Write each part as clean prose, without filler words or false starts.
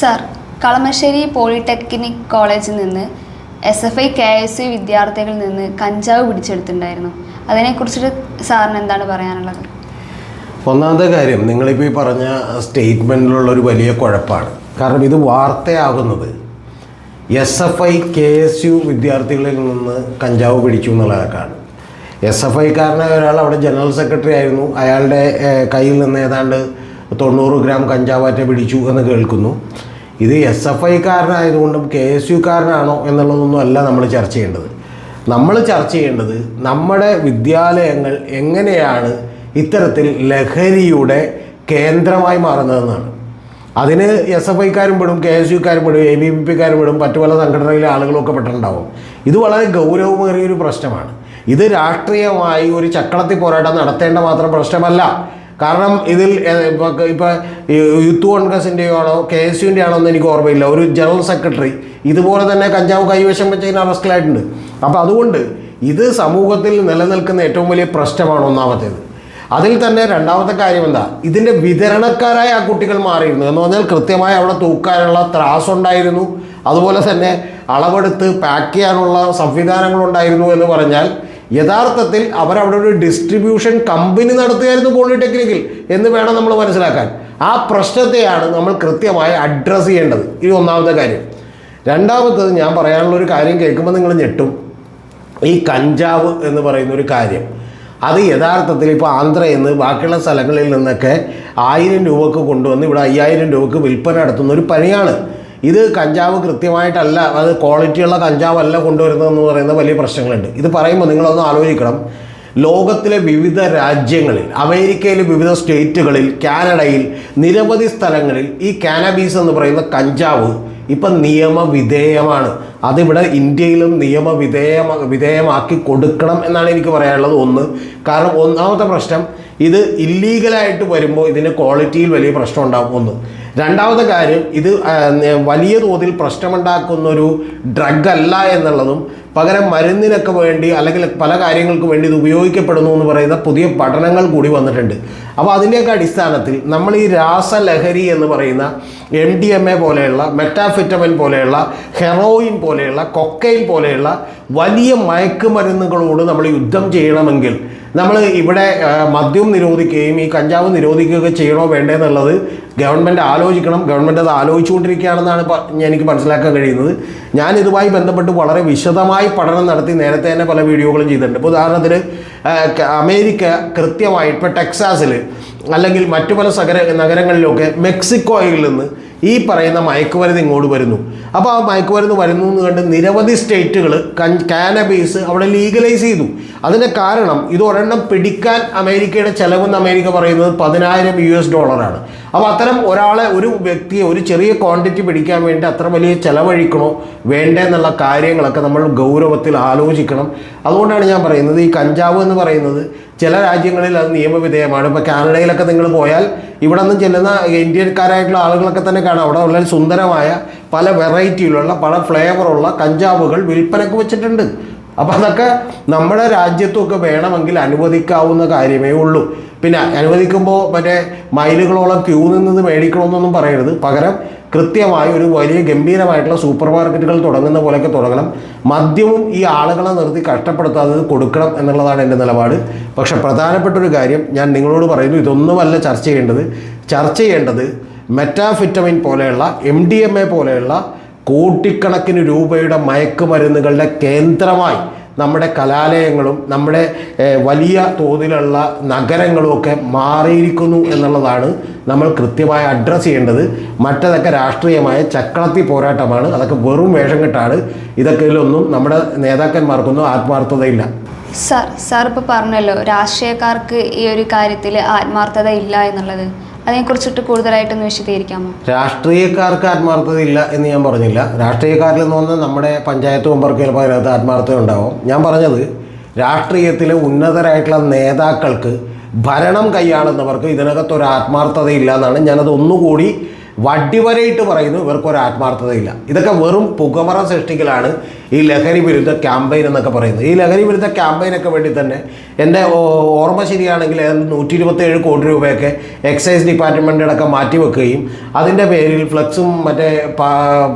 Sir, Kalamassery polytechnic കോളേജിൽ നിന്ന് SFI KSU വിദ്യാർത്ഥികളിൽ നിന്ന് കഞ്ചാവ് പിടിച്ചെടുത്തിട്ടുണ്ടായിരുന്നു. അതിനെക്കുറിച്ചിട്ട് സാറിന് എന്താണ് പറയാനുള്ളത്? ഒന്നാമത്തെ കാര്യം, നിങ്ങളിപ്പോൾ ഈ പറഞ്ഞ സ്റ്റേറ്റ്മെൻറ്റിലുള്ളൊരു വലിയ കുഴപ്പമാണ്. കാരണം ഇത് വാർത്തയാകുന്നത് SFI KSU വിദ്യാർത്ഥികളിൽ നിന്ന് കഞ്ചാവ് പിടിച്ചു എന്നുള്ളതൊക്കെയാണ്. SFIക്കാരനായ ഒരാൾ അവിടെ ജനറൽ സെക്രട്ടറി ആയിരുന്നു. അയാളുടെ കയ്യിൽ നിന്ന് ഏതാണ്ട് 90 ഗ്രാം കഞ്ചാവാറ്റ പിടിച്ചു എന്ന് കേൾക്കുന്നു. ഇത് SFIക്കാരനായതുകൊണ്ടും KSUക്കാരനാണോ എന്നുള്ളതൊന്നും അല്ല നമ്മൾ ചർച്ച ചെയ്യേണ്ടത്. നമ്മൾ ചർച്ച ചെയ്യേണ്ടത് നമ്മുടെ വിദ്യാലയങ്ങൾ എങ്ങനെയാണ് ഇത്തരത്തിൽ ലഹരിയുടെ കേന്ദ്രമായി മാറുന്നതെന്നാണ്. അതിന് SFIക്കാരും പെടും, KSUക്കാരും പെടും, ABVPക്കാരും പെടും, മറ്റു പല സംഘടനയിലെ ആളുകളൊക്കെ പെട്ടിട്ടുണ്ടാവും. ഇത് വളരെ ഗൗരവമേറിയൊരു പ്രശ്നമാണ്. ഇത് രാഷ്ട്രീയമായി ഒരു ചക്കളത്തി പോരാട്ടം നടത്തേണ്ട മാത്രം പ്രശ്നമല്ല. കാരണം ഇതിൽ ഇപ്പോൾ യൂത്ത് കോൺഗ്രസിൻ്റെയോ ആണോ KSUവിൻ്റെ ആണോ എന്ന് എനിക്ക് ഓർമ്മയില്ല, ഒരു ജനറൽ സെക്രട്ടറി ഇതുപോലെ തന്നെ കഞ്ചാവ് കൈവശം വെച്ചതിന് അറസ്റ്റിലായിട്ടുണ്ട്. അപ്പോൾ അതുകൊണ്ട് ഇത് സമൂഹത്തിൽ നിലനിൽക്കുന്ന ഏറ്റവും വലിയ പ്രശ്നമാണ് ഒന്നാമത്തേത്. അതിൽ തന്നെ രണ്ടാമത്തെ കാര്യം എന്താ, ഇതിൻ്റെ വിതരണക്കാരായ ആ കുട്ടികൾ മാറിയിരുന്നു എന്ന് പറഞ്ഞാൽ കൃത്യമായി അവിടെ തൂക്കാനുള്ള ത്രാസുണ്ടായിരുന്നു, അതുപോലെ തന്നെ അളവെടുത്ത് പാക്ക് ചെയ്യാനുള്ള സംവിധാനങ്ങളുണ്ടായിരുന്നു എന്ന് പറഞ്ഞാൽ യഥാർത്ഥത്തിൽ അവരവിടെ ഒരു ഡിസ്ട്രിബ്യൂഷൻ കമ്പനി നടത്തുകയായിരുന്നു പോളിടെക്നിക്കിൽ എന്ന് വേണം നമ്മൾ മനസ്സിലാക്കാൻ. ആ പ്രശ്നത്തെയാണ് നമ്മൾ കൃത്യമായി അഡ്രസ്സ് ചെയ്യേണ്ടത്. ഇത് ഒന്നാമത്തെ കാര്യം. രണ്ടാമത്തത്, ഞാൻ പറയാനുള്ളൊരു കാര്യം കേൾക്കുമ്പോൾ നിങ്ങൾ ഞെട്ടും. ഈ കഞ്ചാവ് എന്ന് പറയുന്ന ഒരു കാര്യം, അത് യഥാർത്ഥത്തിൽ ഇപ്പോൾ ആന്ധ്രയിൽ നിന്ന് ബാക്കിയുള്ള സ്ഥലങ്ങളിൽ നിന്നൊക്കെ 1000 രൂപക്ക് കൊണ്ടുവന്ന് ഇവിടെ 5000 രൂപക്ക് വിൽപ്പന നടത്തുന്ന ഒരു പണിയാണ്. ഇത് കഞ്ചാവ് കൃത്യമായിട്ടല്ല, അത് ക്വാളിറ്റിയുള്ള കഞ്ചാവല്ല കൊണ്ടുവരുന്നതെന്ന് പറയുന്ന വലിയ പ്രശ്നങ്ങളുണ്ട്. ഇത് പറയുമ്പോൾ നിങ്ങളൊന്ന് ആലോചിക്കണം. ലോകത്തിലെ വിവിധ രാജ്യങ്ങളിൽ, അമേരിക്കയിലെ വിവിധ സ്റ്റേറ്റുകളിൽ, കാനഡയിൽ, നിരവധി സ്ഥലങ്ങളിൽ ഈ കാനബീസ് എന്ന് പറയുന്ന കഞ്ചാവ് ഇപ്പം നിയമവിധേയമാണ്. അതിവിടെ ഇന്ത്യയിലും വിധേയമാക്കി കൊടുക്കണം എന്നാണ് എനിക്ക് പറയാനുള്ളത്. ഒന്ന്, കാരണം ഒന്നാമത്തെ പ്രശ്നം, ഇത് ഇല്ലീഗലായിട്ട് വരുമ്പോൾ ഇതിന് ക്വാളിറ്റിയിൽ വലിയ പ്രശ്നം ഉണ്ടാകും. ഒന്ന്. രണ്ടാമത്തെ കാര്യം, ഇത് വലിയ തോതിൽ പ്രശ്നമുണ്ടാക്കുന്നൊരു ഡ്രഗ് അല്ല എന്നുള്ളതും, പകരം മരുന്നിനൊക്കെ വേണ്ടി അല്ലെങ്കിൽ പല കാര്യങ്ങൾക്ക് വേണ്ടി ഇത് ഉപയോഗിക്കപ്പെടുന്നു എന്ന് പറയുന്ന പുതിയ പഠനങ്ങൾ കൂടി വന്നിട്ടുണ്ട്. അപ്പോൾ അതിൻ്റെയൊക്കെ അടിസ്ഥാനത്തിൽ നമ്മൾ ഈ രാസലഹരി എന്ന് പറയുന്ന MDMA പോലെയുള്ള, മെറ്റാഫെറ്റമിൻ പോലെയുള്ള, ഹെറോയിൻ പോലെയുള്ള, കൊക്കൈൻ പോലെയുള്ള വലിയ മയക്കുമരുന്നുകളോട് നമ്മൾ യുദ്ധം ചെയ്യണമെങ്കിൽ നമ്മൾ ഇവിടെ മദ്യം നിരോധിക്കുകയും ഈ കഞ്ചാവ് നിരോധിക്കുകയൊക്കെ ചെയ്യണോ വേണ്ടതെന്നുള്ളത് ഗവൺമെൻറ് ആലോചിക്കണം. ഗവൺമെൻറ് അത് ആലോചിച്ചുകൊണ്ടിരിക്കുകയാണെന്നാണ് എനിക്ക് മനസ്സിലാക്കാൻ കഴിയുന്നത്. ഞാൻ ഇതുമായി ബന്ധപ്പെട്ട് വളരെ വിശദമായി പഠനം നടത്തി നേരത്തെ തന്നെ പല വീഡിയോകളും ചെയ്തിട്ടുണ്ട്. ഇപ്പോൾ ഉദാഹരണത്തിന് അമേരിക്ക കൃത്യമായി ഇപ്പോൾ ടെക്സാസിൽ അല്ലെങ്കിൽ മറ്റു പല നഗരങ്ങളിലൊക്കെ മെക്സിക്കോയിൽ നിന്ന് ഈ പറയുന്ന മയക്കുമരുന്ന് ഇങ്ങോട്ട് വരുന്നു. അപ്പോൾ ആ മയക്കുമരുന്ന് വരുന്നു എന്ന് കണ്ട് നിരവധി സ്റ്റേറ്റുകൾ കാനബീസ് അവിടെ ലീഗലൈസ് ചെയ്തു. അതിൻ്റെ കാരണം, ഇത് ഒരെണ്ണം പിടിക്കാൻ അമേരിക്കയുടെ ചിലവെന്ന് അമേരിക്ക പറയുന്നത് $10,000 അപ്പോൾ അത്തരം ഒരു വ്യക്തിയെ ഒരു ചെറിയ ക്വാണ്ടിറ്റി പിടിക്കാൻ വേണ്ടി അത്ര വലിയ ചിലവഴിക്കണോ വേണ്ടേ എന്നുള്ള കാര്യങ്ങളൊക്കെ നമ്മൾ ഗൗരവത്തിൽ ആലോചിക്കണം. അതുകൊണ്ടാണ് ഞാൻ പറയുന്നത്, ഈ കഞ്ചാവ് എന്ന് പറയുന്നത് ചില രാജ്യങ്ങളിൽ അത് നിയമവിധേയമാണ്. ഇപ്പോൾ കാനഡയിലൊക്കെ നിങ്ങൾ പോയാൽ ഇവിടെ നിന്ന് ചെല്ലുന്ന ഇന്ത്യക്കാരായിട്ടുള്ള ആളുകളൊക്കെ തന്നെ കാണാം. അവിടെ വളരെ സുന്ദരമായ പല വെറൈറ്റിയിലുള്ള പല ഫ്ലേവറുള്ള കഞ്ചാവുകൾ വിൽപ്പനക്ക് വെച്ചിട്ടുണ്ട്. അപ്പോൾ അതൊക്കെ നമ്മുടെ രാജ്യത്തൊക്കെ വേണമെങ്കിൽ അനുവദിക്കാവുന്ന കാര്യമേ ഉള്ളൂ. പിന്നെ അനുവദിക്കുമ്പോൾ മറ്റേ മൈലുകളോളം ക്യൂ നിന്ന് മേടിക്കണമെന്നൊന്നും പറയരുത്. പകരം കൃത്യമായി ഒരു വലിയ ഗംഭീരമായിട്ടുള്ള സൂപ്പർ മാർക്കറ്റുകൾ തുടങ്ങുന്ന പോലെയൊക്കെ തുടങ്ങണം. മദ്യവും ഈ ആളുകളെ നിർത്തി കഷ്ടപ്പെടുത്താതെ കൊടുക്കണം എന്നുള്ളതാണ് എൻ്റെ നിലപാട്. പക്ഷെ പ്രധാനപ്പെട്ടൊരു കാര്യം ഞാൻ നിങ്ങളോട് പറയുന്നു, ഇതൊന്നുമല്ല ചർച്ച ചെയ്യേണ്ടത് മെറ്റാഫെറ്റമിൻ പോലെയുള്ള MDMA പോലെയുള്ള കോടിക്കണക്കിന് രൂപയുടെ മയക്കുമരുന്നുകളുടെ കേന്ദ്രമായി നമ്മുടെ കലാലയങ്ങളും നമ്മുടെ വലിയ തോതിലുള്ള നഗരങ്ങളുമൊക്കെ മാറിയിരിക്കുന്നു എന്നുള്ളതാണ് നമ്മൾ കൃത്യമായി അഡ്രസ്സ് ചെയ്യേണ്ടത്. മറ്റതൊക്കെ രാഷ്ട്രീയമായ ചക്കളത്തി പോരാട്ടമാണ്. അതൊക്കെ വെറും വേഷം കെട്ടാണ്. ഇതൊക്കെയിലൊന്നും നമ്മുടെ നേതാക്കന്മാർക്കൊന്നും ആത്മാർത്ഥതയില്ല. സാർ ഇപ്പോൾ പറഞ്ഞല്ലോ രാഷ്ട്രീയക്കാർക്ക് ഈ ഒരു കാര്യത്തിൽ ആത്മാർത്ഥത ഇല്ല എന്നുള്ളത്. അതിനെക്കുറിച്ചിട്ട് കൂടുതലായിട്ടൊന്ന് വിശദീകരിക്കാമോ? രാഷ്ട്രീയക്കാർക്ക് ആത്മാർത്ഥത ഇല്ല എന്ന് ഞാൻ പറഞ്ഞില്ല. രാഷ്ട്രീയക്കാരിൽ നിന്ന് പറഞ്ഞാൽ നമ്മുടെ പഞ്ചായത്ത് മെമ്പർക്ക് ചിലപ്പോൾ അതിനകത്ത് ആത്മാർത്ഥത ഉണ്ടാവും. ഞാൻ പറഞ്ഞത് രാഷ്ട്രീയത്തിലെ ഉന്നതരായിട്ടുള്ള നേതാക്കൾക്ക്, ഭരണം കൈയാളുന്നവർക്ക് ഇതിനകത്തൊരു ആത്മാർത്ഥതയില്ല എന്നാണ്. ഞാനത് ഒന്നുകൂടി വടിവരയിട്ട് പറയുന്നു ഇവർക്കൊരു ആത്മാർത്ഥതയില്ല. ഇതൊക്കെ വെറും പുകമറ സൃഷ്ടിക്കലാണ് ഈ ലഹരി വിരുദ്ധ ക്യാമ്പയിൻ എന്നൊക്കെ പറയുന്നത്. ഈ ലഹരി വിരുദ്ധ ക്യാമ്പയിനൊക്കെ വേണ്ടി തന്നെ എൻ്റെ ഓർമ്മ ശരിയാണെങ്കിൽ 127 കോടി രൂപയൊക്കെ എക്സൈസ് ഡിപ്പാർട്ട്മെൻ്റ് അടക്കം മാറ്റിവെക്കുകയും അതിൻ്റെ പേരിൽ ഫ്ലെക്സും മറ്റേ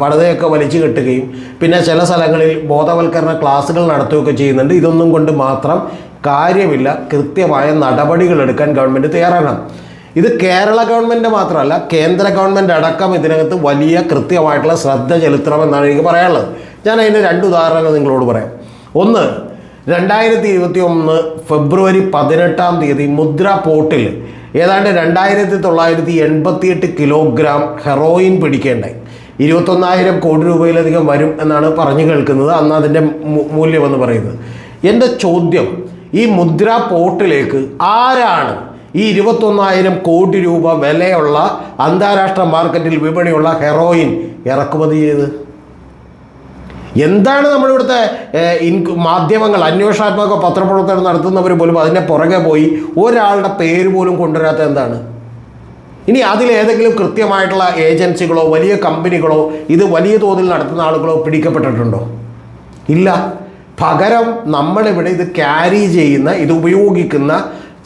പടതയൊക്കെ വലിച്ചു കെട്ടുകയും പിന്നെ ചില സ്ഥലങ്ങളിൽ ബോധവൽക്കരണ ക്ലാസ്സുകൾ നടത്തുകയൊക്കെ ചെയ്യുന്നുണ്ട്. ഇതൊന്നും കൊണ്ട് മാത്രം കാര്യമില്ല. കൃത്യമായ നടപടികൾ എടുക്കാൻ ഗവൺമെൻറ് തയ്യാറാകണം. ഇത് കേരള ഗവൺമെൻറ് മാത്രമല്ല, കേന്ദ്ര ഗവൺമെൻറ് അടക്കം ഇതിനകത്ത് വലിയ കൃത്യമായിട്ടുള്ള ശ്രദ്ധ ചെലുത്തണമെന്നാണ് എനിക്ക് പറയാനുള്ളത്. ഞാൻ അതിൻ്റെ 2 ഉദാഹരണങ്ങൾ നിങ്ങളോട് പറയാം. ഒന്ന്, 2021 ഫെബ്രുവരി 18 മുദ്ര പോർട്ടിൽ ഏതാണ്ട് 2988 കിലോഗ്രാം ഹെറോയിൻ പിടിക്കേണ്ടായി. 21,000 കോടി രൂപയിലധികം വരും എന്നാണ് പറഞ്ഞു കേൾക്കുന്നത്. അന്ന് അതിൻ്റെ മൂല്യമെന്ന് പറയുന്നത്. എൻ്റെ ചോദ്യം, ഈ മുദ്ര പോർട്ടിലേക്ക് ആരാണ് ഈ 21,000 കോടി രൂപ വിലയുള്ള അന്താരാഷ്ട്ര മാർക്കറ്റിൽ വിപണിയുള്ള ഹെറോയിൻ ഇറക്കുമതി ചെയ്ത്? എന്താണ് നമ്മളിവിടുത്തെ മാധ്യമങ്ങൾ, അന്വേഷണാത്മക പത്രപ്രവർത്തനം നടത്തുന്നവർ പോലും അതിൻ്റെ പുറകെ പോയി ഒരാളുടെ പേര് പോലും കൊണ്ടുവരാത്ത എന്താണ്? ഇനി അതിലേതെങ്കിലും കൃത്യമായിട്ടുള്ള ഏജൻസികളോ വലിയ കമ്പനികളോ ഇത് വലിയ തോതിൽ നടത്തുന്ന ആളുകളോ പിടിക്കപ്പെട്ടിട്ടുണ്ടോ? ഇല്ല. പകരം നമ്മളിവിടെ ഇത് ക്യാരി ചെയ്യുന്ന, ഇത് ഉപയോഗിക്കുന്ന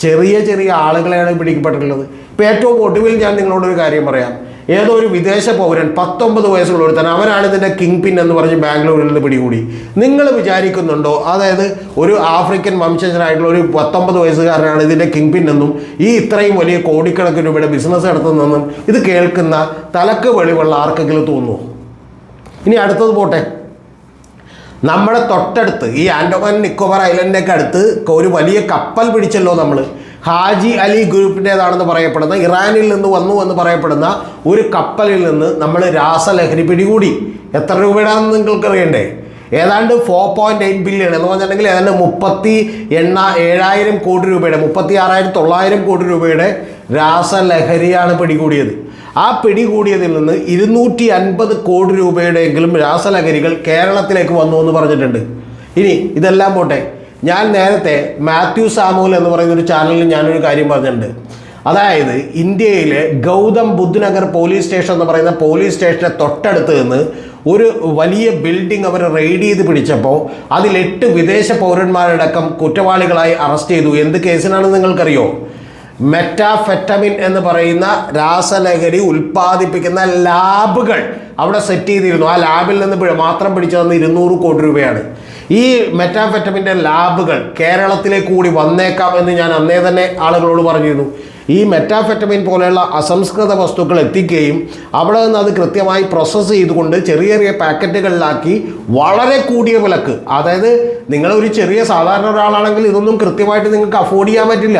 ചെറിയ ചെറിയ ആളുകളെയാണ് പിടിക്കപ്പെട്ടിട്ടുള്ളത്. ഇപ്പോൾ ഏറ്റവും ഒടുവിൽ ഞാൻ നിങ്ങളോടൊരു കാര്യം പറയാം. ഏതോ ഒരു വിദേശ പൗരൻ 19 വയസ്സുള്ള ഒരുത്തൻ, അവനാണ് ഇതിൻ്റെ കിങ് പിൻ എന്ന് പറഞ്ഞ് ബാംഗ്ലൂരിൽ നിന്ന് പിടികൂടി. നിങ്ങൾ വിചാരിക്കുന്നുണ്ടോ അതായത് ഒരു ആഫ്രിക്കൻ വംശജനായിട്ടുള്ള ഒരു 19 വയസ്സുകാരനാണ് ഇതിൻ്റെ കിങ് പിൻ എന്നും ഈ ഇത്രയും വലിയ കോടിക്കണക്കിന് രൂപയുടെ ബിസിനസ് നടത്തുന്നതെന്നും ഇത് കേൾക്കുന്ന തലക്ക് വെളിവുള്ള ആർക്കെങ്കിലും തോന്നുമോ? ഇനി അടുത്തത് പോട്ടെ. നമ്മുടെ തൊട്ടടുത്ത് ഈ ആൻഡമാൻ നിക്കോബാർ ഐലൻഡിനൊക്കെ അടുത്ത് ഒരു വലിയ കപ്പൽ പിടിച്ചല്ലോ നമ്മൾ. ഹാജി അലി ഗ്രൂപ്പിൻ്റേതാണെന്ന് പറയപ്പെടുന്ന, ഇറാനിൽ നിന്ന് വന്നു എന്ന് പറയപ്പെടുന്ന ഒരു കപ്പലിൽ നിന്ന് നമ്മൾ രാസലഹരി പിടികൂടി. എത്ര രൂപയുടെയാണെന്ന് നിങ്ങൾക്ക് അറിയണ്ടേ? ഏതാണ്ട് 4.8 ബില്യൺ എന്ന് പറഞ്ഞിട്ടുണ്ടെങ്കിൽ ഏതാണ്ട് 37,000 കോടി രൂപയുടെ 36,900 കോടി രൂപയുടെ രാസലഹരിയാണ് പിടികൂടിയത്. ആ പിടികൂടിയതിൽ നിന്ന് 250 കോടി രൂപയുടെയെങ്കിലും രാസലഹരികൾ കേരളത്തിലേക്ക് വന്നു എന്ന് പറഞ്ഞിട്ടുണ്ട്. ഇനി ഇതെല്ലാം പോട്ടെ, ഞാൻ നേരത്തെ മാത്യു സാമുവൽ എന്ന് പറയുന്ന ഒരു ചാനലിൽ ഞാനൊരു കാര്യം പറഞ്ഞിട്ടുണ്ട്. അതായത് ഇന്ത്യയിലെ ഗൗതം ബുദ്ധ് നഗർ പോലീസ് സ്റ്റേഷൻ എന്ന് പറയുന്ന പോലീസ് സ്റ്റേഷൻ്റെ തൊട്ടടുത്ത് നിന്ന് ഒരു വലിയ ബിൽഡിംഗ് അവർ റെയ്ഡ് ചെയ്ത് പിടിച്ചപ്പോൾ അതിൽ 8 വിദേശ പൗരന്മാരടക്കം കുറ്റവാളികളായി അറസ്റ്റ് ചെയ്തു. എന്ത് കേസിനാണെന്ന് നിങ്ങൾക്കറിയോ? മെറ്റാഫെറ്റമിൻ എന്ന് പറയുന്ന രാസലഹരി ഉൽപ്പാദിപ്പിക്കുന്ന ലാബുകൾ അവിടെ സെറ്റ് ചെയ്തിരുന്നു. ആ ലാബിൽ നിന്ന് മാത്രം പിടിച്ചു തന്ന 200 കോടി രൂപയാണ്. ഈ മെറ്റാഫെറ്റമിൻ്റെ ലാബുകൾ കേരളത്തിലേക്ക് കൂടി വന്നേക്കാം എന്ന് ഞാൻ അന്നേ തന്നെ ആളുകളോട് പറഞ്ഞിരുന്നു. ഈ മെറ്റാഫെറ്റമിൻ പോലെയുള്ള അസംസ്കൃത വസ്തുക്കൾ എത്തിക്കുകയും അവിടെ നിന്ന് അത് കൃത്യമായി പ്രോസസ്സ് ചെയ്തുകൊണ്ട് ചെറിയ ചെറിയ പാക്കറ്റുകളിലാക്കി വളരെ കൂടിയ വിലക്ക്, അതായത് നിങ്ങളൊരു ചെറിയ സാധാരണ ഒരാളാണെങ്കിൽ ഇതൊന്നും കൃത്യമായിട്ട് നിങ്ങൾക്ക് അഫോർഡ് ചെയ്യാൻ പറ്റില്ല.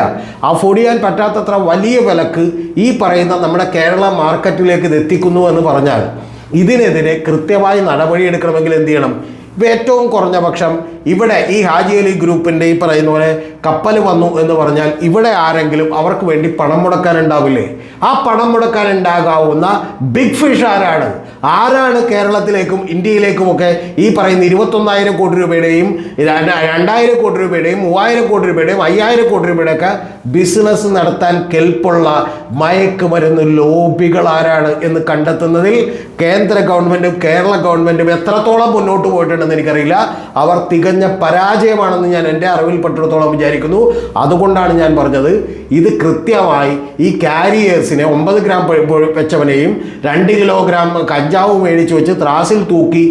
അഫോർഡ് ചെയ്യാൻ പറ്റാത്തത്ര വലിയ വിലക്ക് ഈ പറയുന്ന നമ്മുടെ കേരള മാർക്കറ്റിലേക്ക് ഇത് എത്തിക്കുന്നു എന്ന് പറഞ്ഞാൽ ഇതിനെതിരെ കൃത്യമായി നടപടിയെടുക്കണമെങ്കിൽ എന്ത് ചെയ്യണം? ഏറ്റവും കുറഞ്ഞ പക്ഷം ഇവിടെ ഈ ഹാജി അലി ഗ്രൂപ്പിൻ്റെ ഈ പറയുന്ന പോലെ കപ്പൽ വന്നു എന്ന് പറഞ്ഞാൽ ഇവിടെ ആരെങ്കിലും അവർക്ക് വേണ്ടി പണം മുടക്കാനുണ്ടാവില്ലേ? ആ പണം മുടക്കാനുണ്ടാകാവുന്ന ബിഗ് ഫിഷ് ആരാണ് കേരളത്തിലേക്കും ഇന്ത്യയിലേക്കുമൊക്കെ ഈ പറയുന്ന 21,000 കോടി രൂപയുടെയും 2,000 കോടി രൂപയുടെയും 3,000 കോടി രൂപയുടെയും 5,000 കോടി രൂപയുടെയൊക്കെ ബിസിനസ് നടത്താൻ കെൽപ്പുള്ള മയക്കുമരുന്ന് ലോബികൾ ആരാണ് എന്ന് കണ്ടെത്തുന്നതിൽ കേന്ദ്ര ഗവൺമെൻറ്റും കേരള ഗവൺമെൻറ്റും എത്രത്തോളം മുന്നോട്ട് പോയിട്ടുണ്ടെന്ന് എനിക്കറിയില്ല. അവർ തികഞ്ഞ പരാജയമാണെന്ന് ഞാൻ എൻ്റെ അറിവിൽപ്പെട്ടിടത്തോളം വിചാരിക്കുന്നു. അതുകൊണ്ടാണ് ഞാൻ പറഞ്ഞത്, ഇത് കൃത്യമായി ഈ കാരിയേഴ്സിനെ 9 ഗ്രാം വെച്ചവനെയും 2 കിലോഗ്രാം കഞ്ചാവ് മേടിച്ച് വെച്ച് ത്രാസിൽ തൂക്കി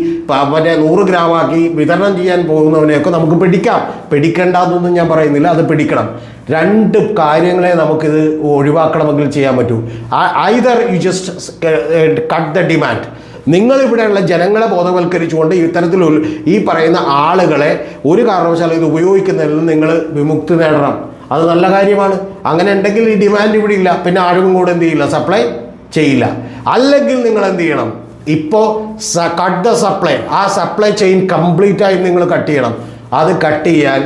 മറ്റേ 100 ഗ്രാമാക്കി വിതരണം ചെയ്യാൻ പോകുന്നവനെയൊക്കെ നമുക്ക് പിടിക്കാം. പിടിക്കേണ്ടാന്നൊന്നും ഞാൻ പറയുന്നില്ല, അത് പിടിക്കണം. 2 കാര്യങ്ങളെ നമുക്കിത് ഒഴിവാക്കണമെങ്കിൽ ചെയ്യാൻ പറ്റൂ. Either you just cut the demand. നിങ്ങളിവിടെയുള്ള ജനങ്ങളെ ബോധവൽക്കരിച്ചുകൊണ്ട് ഇത്തരത്തിൽ ഈ പറയുന്ന ആളുകളെ ഒരു കാരണവശാലും ഇത് ഉപയോഗിക്കുന്നതിൽ നിന്ന് നിങ്ങൾ വിമുക്തി നേടണം. അത് നല്ല കാര്യമാണ്. അങ്ങനെ ഉണ്ടെങ്കിൽ ഈ ഡിമാൻഡ് ഇവിടെ ഇല്ല, പിന്നെ ആരും കൂടെ എന്ത് ചെയ്യില്ല, സപ്ലൈ ചെയ്യില്ല. അല്ലെങ്കിൽ നിങ്ങൾ എന്ത് ചെയ്യണം? ഇപ്പോൾ കട്ട് ദ സപ്ലൈ, ആ സപ്ലൈ ചെയിൻ കംപ്ലീറ്റായി നിങ്ങൾ കട്ട് ചെയ്യണം. അത് കട്ട് ചെയ്യാൻ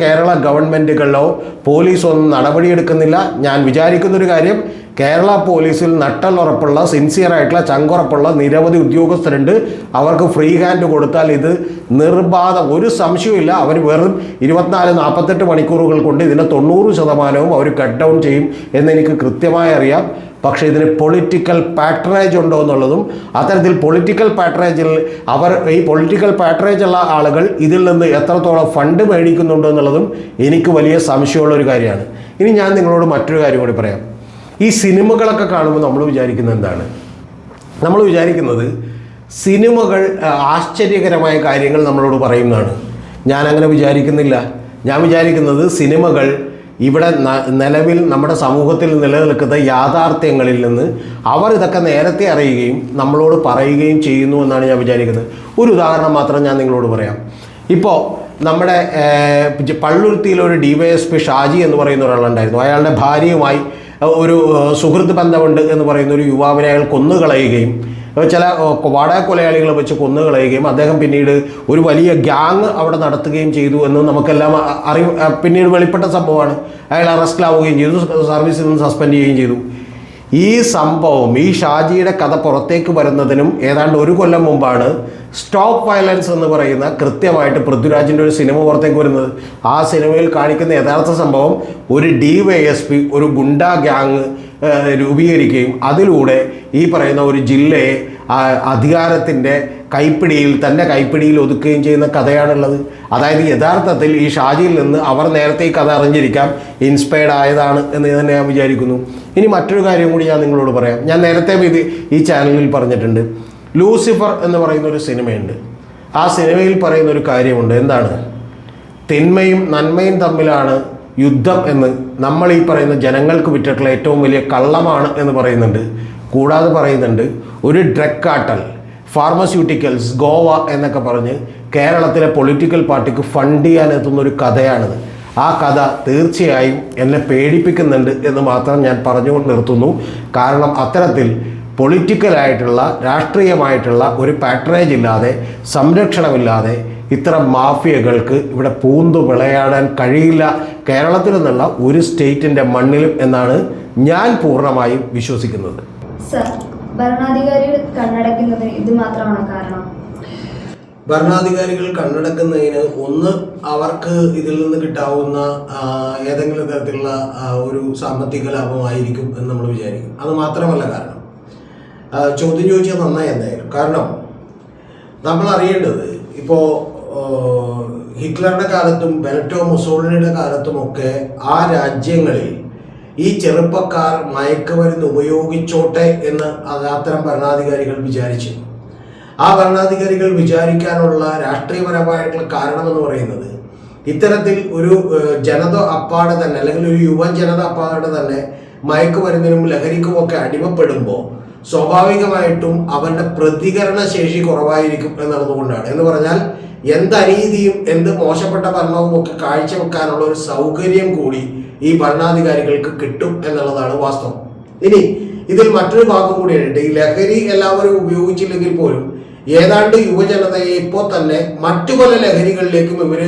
കേരള ഗവൺമെൻറ്റുകളോ പോലീസോ ഒന്നും നടപടിയെടുക്കുന്നില്ല. ഞാൻ വിചാരിക്കുന്നൊരു കാര്യം, കേരള പോലീസിൽ നട്ടലുറപ്പുള്ള സിൻസിയറായിട്ടുള്ള ചങ്കുറപ്പുള്ള നിരവധി ഉദ്യോഗസ്ഥരുണ്ട്. അവർക്ക് ഫ്രീ ഹാൻഡ് കൊടുത്താൽ ഇത് നിർബാധം, ഒരു സംശയമില്ല, അവർ വെറും 24-48 മണിക്കൂറുകൾ കൊണ്ട് ഇതിൻ്റെ 90% അവർ കട്ട് ഡൗൺ ചെയ്യും എന്നെനിക്ക് കൃത്യമായി അറിയാം. പക്ഷേ ഇതിന് പൊളിറ്റിക്കൽ പാട്രണേജ് ഉണ്ടോ എന്നുള്ളതും, അത്തരത്തിൽ പൊളിറ്റിക്കൽ പാട്രണേജിൽ ഈ പൊളിറ്റിക്കൽ പാട്രണേജ് ഉള്ള ആളുകൾ ഇതിൽ നിന്ന് എത്രത്തോളം ഫണ്ട് മേടിക്കുന്നുണ്ടോ എന്നുള്ളതും എനിക്ക് വലിയ സംശയമുള്ള ഒരു കാര്യമാണ്. ഇനി ഞാൻ നിങ്ങളോട് മറ്റൊരു കാര്യം കൂടി പറയാം. ഈ സിനിമകളൊക്കെ കാണുമ്പോൾ നമ്മൾ വിചാരിക്കുന്നത് എന്താണ്? നമ്മൾ വിചാരിക്കുന്നത് സിനിമകൾ ആശ്ചര്യകരമായ കാര്യങ്ങൾ നമ്മളോട് പറയുന്നതാണ്. ഞാനങ്ങനെ വിചാരിക്കുന്നില്ല. ഞാൻ വിചാരിക്കുന്നത് സിനിമകൾ ഇവിടെ നിലവിൽ നമ്മുടെ സമൂഹത്തിൽ നിലനിൽക്കുന്ന യാഥാർത്ഥ്യങ്ങളിൽ നിന്ന് അവർ ഇതൊക്കെ നേരത്തെ അറിയുകയും നമ്മളോട് പറയുകയും ചെയ്യുന്നു എന്നാണ് ഞാൻ വിചാരിക്കുന്നത്. ഒരു ഉദാഹരണം മാത്രം ഞാൻ നിങ്ങളോട് പറയാം. ഇപ്പോൾ നമ്മുടെ പള്ളുരുത്തിയിലൊരു DYSP ഷാജി എന്ന് പറയുന്ന ഒരാളുണ്ടായിരുന്നു. അയാളുടെ ഭാര്യയുമായി ഒരു സുഹൃത്ത് ബന്ധമുണ്ട് എന്ന് പറയുന്ന ഒരു യുവാവിനെ അയാൾ കൊന്നുകളയുകയും ചില വാടക കൊലയാളികളെ വെച്ച് കൊന്നുകളയുകയും അദ്ദേഹം പിന്നീട് ഒരു വലിയ ഗ്യാങ് അവിടെ നടത്തുകയും ചെയ്തു എന്ന് നമുക്കെല്ലാം പിന്നീട് വെളിപ്പെട്ട സംഭവമാണ്. അയാൾ അറസ്റ്റിലാവുകയും ചെയ്തു, സർവീസിൽ നിന്ന് സസ്പെൻഡ് ചെയ്യുകയും ചെയ്തു. ഈ സംഭവം, ഈ ഷാജിയുടെ കഥ പുറത്തേക്ക് വരുന്നതിനും ഏതാണ്ട് 1 കൊല്ലം മുമ്പാണ് സ്റ്റോപ്പ് വയലൻസ് എന്ന് പറയുന്ന കൃത്യമായിട്ട് പൃഥ്വിരാജിൻ്റെ ഒരു സിനിമ പുറത്തേക്ക് വരുന്നത്. ആ സിനിമയിൽ കാണിക്കുന്ന യഥാർത്ഥ സംഭവം ഒരു DYSP ഒരു ഗുണ്ടാ ഗ്യാങ് രൂപീകരിക്കുകയും അതിലൂടെ ഈ പറയുന്ന ഒരു ജില്ലയെ അധികാരത്തിൻ്റെ തൻ്റെ കൈപ്പിടിയിൽ ഒതുക്കുകയും ചെയ്യുന്ന കഥയാണുള്ളത്. അതായത് യഥാർത്ഥത്തിൽ ഈ ഷാജിയിൽ നിന്ന് അവർ നേരത്തെ ഈ കഥ അറിഞ്ഞിരിക്കാം, ഇൻസ്പയർഡ് ആയതാണ് എന്ന് തന്നെ ഞാൻ വിചാരിക്കുന്നു. ഇനി മറ്റൊരു കാര്യം കൂടി ഞാൻ നിങ്ങളോട് പറയാം. ഞാൻ നേരത്തെ ഈ ചാനലിൽ പറഞ്ഞിട്ടുണ്ട്. ലൂസിഫർ എന്ന് പറയുന്ന ഒരു സിനിമയുണ്ട്. ആ സിനിമയിൽ പറയുന്ന ഒരു കാര്യമുണ്ട്. എന്താണ്? തിന്മയും നന്മയും തമ്മിലാണ് യുദ്ധം എന്ന് നമ്മൾ ഈ പറയുന്ന ജനങ്ങൾക്ക് വിറ്റിട്ടുള്ള ഏറ്റവും വലിയ കള്ളമാണ് എന്ന് പറയുന്നുണ്ട്. കൂടാതെ പറയുന്നുണ്ട് ഒരു ഡ്രഗ് കാർട്ടൽ, ഫാർമസ്യൂട്ടിക്കൽസ്, ഗോവ എന്നൊക്കെ പറഞ്ഞ് കേരളത്തിലെ പൊളിറ്റിക്കൽ പാർട്ടിക്ക് ഫണ്ട് ചെയ്യാൻ എത്തുന്ന ഒരു കഥയാണിത്. ആ കഥ തീർച്ചയായും എന്നെ പേടിപ്പിക്കുന്നുണ്ട് എന്ന് മാത്രം ഞാൻ പറഞ്ഞുകൊണ്ട് നിർത്തുന്നു. കാരണം അത്തരത്തിൽ പൊളിറ്റിക്കലായിട്ടുള്ള രാഷ്ട്രീയമായിട്ടുള്ള ഒരു പാട്രണേജ് ഇല്ലാതെ, സംരക്ഷണമില്ലാതെ ഇത്തരം മാഫിയകൾക്ക് ഇവിടെ പൂന്തു വിളയാടാൻ കഴിയില്ല കേരളത്തിൽ നിന്നുള്ള ഒരു സ്റ്റേറ്റിൻ്റെ മണ്ണിലും എന്നാണ് ഞാൻ പൂർണ്ണമായും വിശ്വസിക്കുന്നത്. സർ, ഭരണാധികാരികൾ കണ്ണടക്കുന്നതിന് ഇത് മാത്രമാണ് കാരണം? ഭരണാധികാരികൾ കണ്ണടക്കുന്നതിന് ഒന്ന്, അവർക്ക് ഇതിൽ നിന്ന് കിട്ടാവുന്ന ഏതെങ്കിലും തരത്തിലുള്ള ഒരു സാമ്പത്തിക ലാഭമായിരിക്കും എന്ന് നമ്മൾ വിചാരിക്കും. അത് മാത്രമല്ല കാരണം. ചോദ്യം ചോദിച്ചാൽ നന്നായി എന്തായാലും. കാരണം നമ്മൾ അറിയേണ്ടത്, ഇപ്പോൾ ഹിറ്റ്ലറുടെ കാലത്തും ബെനറ്റോ മുസോളിനിയുടെ കാലത്തുമൊക്കെ ആ രാജ്യങ്ങളിൽ ഈ ചെറുപ്പക്കാർ മയക്കുമരുന്ന് ഉപയോഗിച്ചോട്ടെ എന്ന് അത്തരം ഭരണാധികാരികൾ വിചാരിച്ചു. ആ ഭരണാധികാരികൾ വിചാരിക്കാനുള്ള രാഷ്ട്രീയപരമായിട്ടുള്ള കാരണമെന്ന് പറയുന്നത്, ഇത്തരത്തിൽ ഒരു ജനത അപ്പാടെ തന്നെ, അല്ലെങ്കിൽ ഒരു യുവജനത അപ്പാടെ തന്നെ മയക്കുമരുന്നിനും ലഹരിക്കുമൊക്കെ അടിമപ്പെടുമ്പോൾ സ്വാഭാവികമായിട്ടും അവരുടെ പ്രതികരണ ശേഷി കുറവായിരിക്കും എന്നുള്ളതുകൊണ്ടാണ്. എന്ന് പറഞ്ഞാൽ എന്ത് അനീതിയും എന്ത് മോശപ്പെട്ട ഭരണവും ഒക്കെ കാഴ്ചവെക്കാനുള്ള ഒരു സൗകര്യം കൂടി ഈ ഭരണാധികാരികൾക്ക് കിട്ടും എന്നുള്ളതാണ് വാസ്തവം. ഇനി ഇതിൽ മറ്റൊരു ഭാഗം കൂടിയുണ്ട്. ഈ ലഹരി എല്ലാവരും ഉപയോഗിച്ചില്ലെങ്കിൽ പോലും ഏതാണ്ട് യുവജനതയെ ഇപ്പോൾ തന്നെ മറ്റു പല ലഹരികളിലേക്കും ഇവർ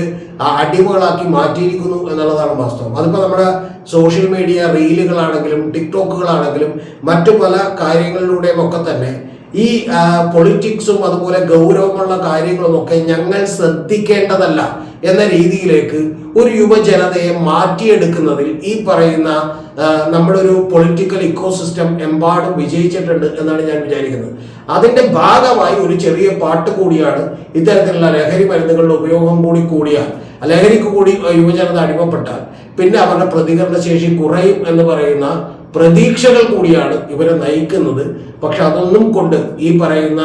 അടിമകളാക്കി മാറ്റിയിരിക്കുന്നു എന്നുള്ളതാണ് വാസ്തവം. അതിപ്പോൾ നമ്മുടെ സോഷ്യൽ മീഡിയ റീലുകളാണെങ്കിലും ടിക്ടോക്കുകളാണെങ്കിലും മറ്റു പല കാര്യങ്ങളിലൂടെയും ഒക്കെ തന്നെ ഈ പൊളിറ്റിക്സും അതുപോലെ ഗൗരവമുള്ള കാര്യങ്ങളുമൊക്കെ ഞങ്ങൾ ശ്രദ്ധിക്കേണ്ടതല്ല എന്ന രീതിയിലേക്ക് ഒരു യുവജനതയെ മാറ്റിയെടുക്കുന്നതിൽ ഈ പറയുന്ന നമ്മുടെ ഒരു പൊളിറ്റിക്കൽ ഇക്കോസിസ്റ്റം എമ്പാടും വിജയിച്ചിട്ടുണ്ട് എന്നാണ് ഞാൻ വിചാരിക്കുന്നത്. അതിൻ്റെ ഭാഗമായി ഒരു ചെറിയ പാട്ട് കൂടിയാണ് ഇത്തരത്തിലുള്ള ലഹരി മരുന്നുകളുടെ ഉപയോഗം കൂടിയാൽ, ലഹരിക്ക് കൂടി യുവജനത അടിമപ്പെട്ടാൽ പിന്നെ അവരുടെ പ്രതികരണ ശേഷി കുറയും എന്ന് പറയുന്ന പ്രതീക്ഷകൾ കൂടിയാണ് ഇവരെ നയിക്കുന്നത്. പക്ഷെ അതൊന്നും കൊണ്ട് ഈ പറയുന്ന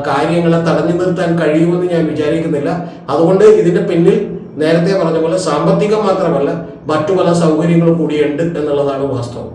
കാര്യങ്ങളെ തടഞ്ഞു നിർത്താൻ കഴിയുമെന്ന് ഞാൻ വിചാരിക്കുന്നില്ല. അതുകൊണ്ട് ഇതിന്റെ പിന്നിൽ നേരത്തെ പറഞ്ഞ പോലെ സാമ്പത്തികം മാത്രമല്ല മറ്റു പല സൗകര്യങ്ങളും കൂടിയുണ്ട് എന്നുള്ളതാണ് വാസ്തവം.